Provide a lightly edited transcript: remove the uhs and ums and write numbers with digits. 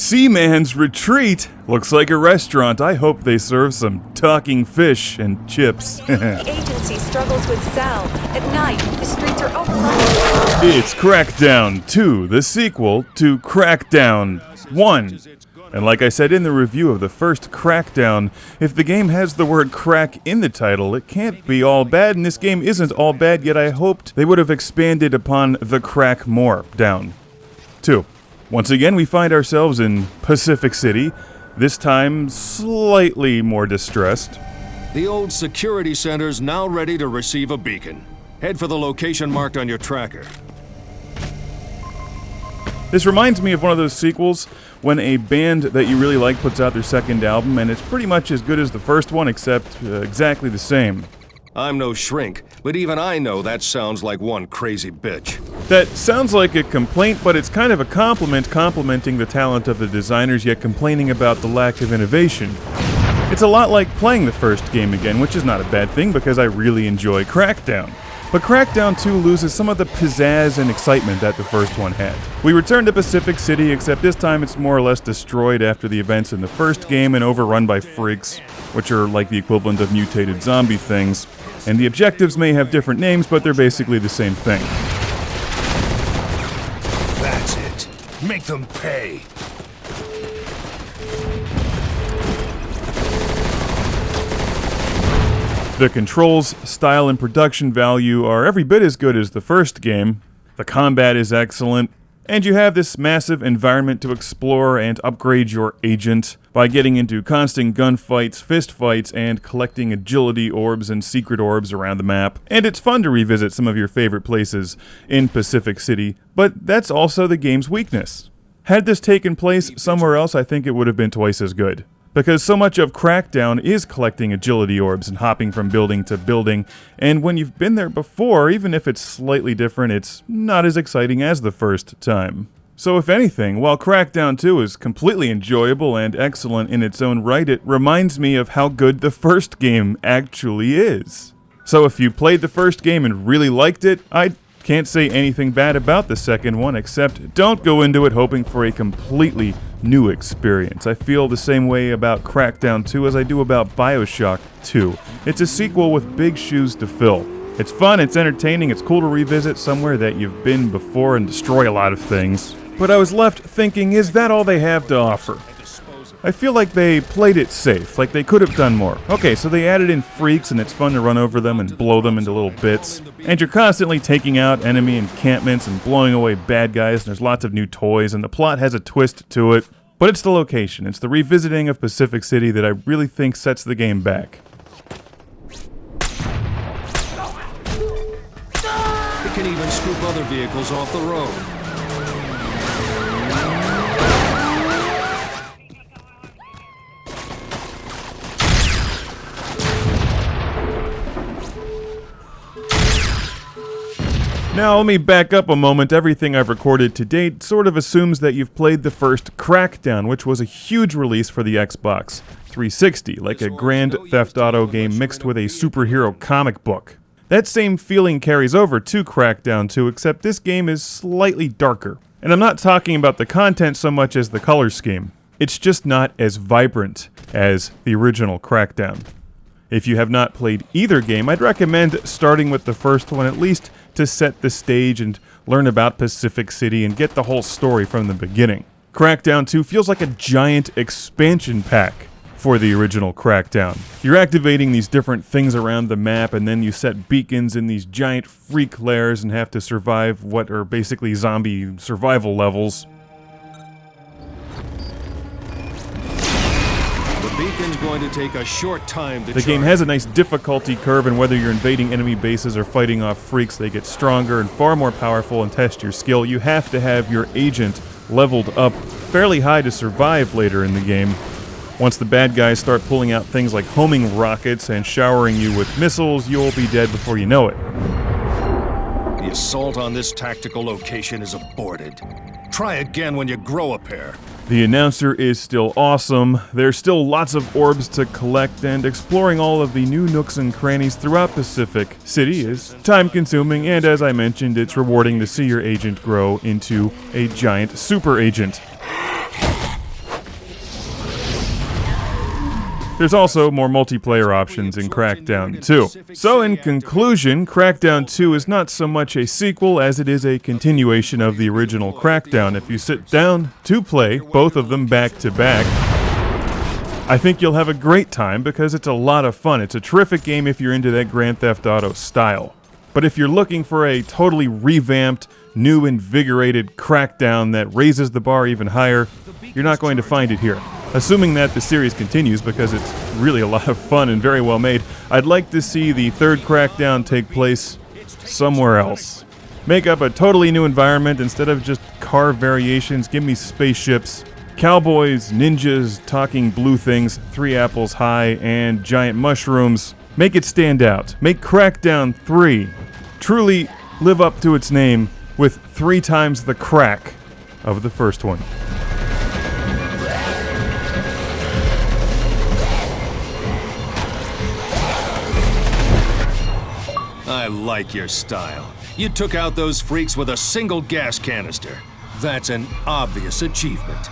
Seaman's Retreat? Looks like a restaurant. I hope they serve some talking fish and chips. The agency struggles with Sal. At night, the streets are overrun. It's Crackdown 2, the sequel to Crackdown 1. And like I said in the review of the first Crackdown, if the game has the word crack in the title, it can't be all bad, and this game isn't all bad, yet I hoped they would have expanded upon the crack more. Down 2. Once again, we find ourselves in Pacific City, this time slightly more distressed. The old security center's now ready to receive a beacon. Head for the location marked on your tracker. This reminds me of one of those sequels when a band that you really like puts out their second album, and it's pretty much as good as the first one, except exactly the same. I'm no shrink, but even I know that sounds like one crazy bitch. That sounds like a complaint, but it's kind of a compliment complimenting the talent of the designers, yet complaining about the lack of innovation. It's a lot like playing the first game again, which is not a bad thing because I really enjoy Crackdown. But Crackdown 2 loses some of the pizzazz and excitement that the first one had. We return to Pacific City, except this time it's more or less destroyed after the events in the first game and overrun by freaks, which are like the equivalent of mutated zombie things. And the objectives may have different names, but they're basically the same thing. That's it. Make them pay. The controls, style, and production value are every bit as good as the first game. The combat is excellent, and you have this massive environment to explore and upgrade your agent by getting into constant gunfights, fistfights, and collecting agility orbs and secret orbs around the map. And it's fun to revisit some of your favorite places in Pacific City, but that's also the game's weakness. Had this taken place somewhere else, I think it would have been twice as good. Because so much of Crackdown is collecting agility orbs and hopping from building to building, and when you've been there before, even if it's slightly different, it's not as exciting as the first time. So if anything, while Crackdown 2 is completely enjoyable and excellent in its own right, it reminds me of how good the first game actually is. So if you played the first game and really liked it, I can't say anything bad about the second one, except don't go into it hoping for a completely new experience. I feel the same way about Crackdown 2 as I do about BioShock 2. It's a sequel with big shoes to fill. It's fun, it's entertaining, it's cool to revisit somewhere that you've been before and destroy a lot of things. But I was left thinking, is that all they have to offer? I feel like they played it safe, like they could have done more. Okay, so they added in freaks and it's fun to run over them and blow them into little bits. And you're constantly taking out enemy encampments and blowing away bad guys, and there's lots of new toys, and the plot has a twist to it. But it's the location, it's the revisiting of Pacific City that I really think sets the game back. It can even scoop other vehicles off the road. Now, let me back up a moment. Everything I've recorded to date sort of assumes that you've played the first Crackdown, which was a huge release for the Xbox 360, like a Grand Theft Auto game mixed with a superhero comic book. That same feeling carries over to Crackdown 2, except this game is slightly darker. And I'm not talking about the content so much as the color scheme. It's just not as vibrant as the original Crackdown. If you have not played either game, I'd recommend starting with the first one at least to set the stage and learn about Pacific City and get the whole story from the beginning. Crackdown 2 feels like a giant expansion pack for the original Crackdown. You're activating these different things around the map, and then you set beacons in these giant freak lairs and have to survive what are basically zombie survival levels. The beacon's going to take a short time to charge. The game has a nice difficulty curve, and whether you're invading enemy bases or fighting off freaks, they get stronger and far more powerful and test your skill. You have to have your agent leveled up fairly high to survive later in the game. Once the bad guys start pulling out things like homing rockets and showering you with missiles, you'll be dead before you know it. The assault on this tactical location is aborted. Try again when you grow a pair. The announcer is still awesome. There's still lots of orbs to collect, and exploring all of the new nooks and crannies throughout Pacific City is time-consuming, and as I mentioned, it's rewarding to see your agent grow into a giant super agent. There's also more multiplayer options in Crackdown 2. So in conclusion, Crackdown 2 is not so much a sequel as it is a continuation of the original Crackdown. If you sit down to play both of them back to back, I think you'll have a great time because it's a lot of fun. It's a terrific game if you're into that Grand Theft Auto style. But if you're looking for a totally revamped, new, invigorated Crackdown that raises the bar even higher, you're not going to find it here. Assuming that the series continues, because it's really a lot of fun and very well made, I'd like to see the third Crackdown take place somewhere else. Make up a totally new environment instead of just car variations. Give me spaceships, cowboys, ninjas, talking blue things, 3 apples high, and giant mushrooms. Make it stand out. Make Crackdown 3 truly live up to its name with 3 times the crack of the first one. I like your style. You took out those freaks with a single gas canister. That's an obvious achievement.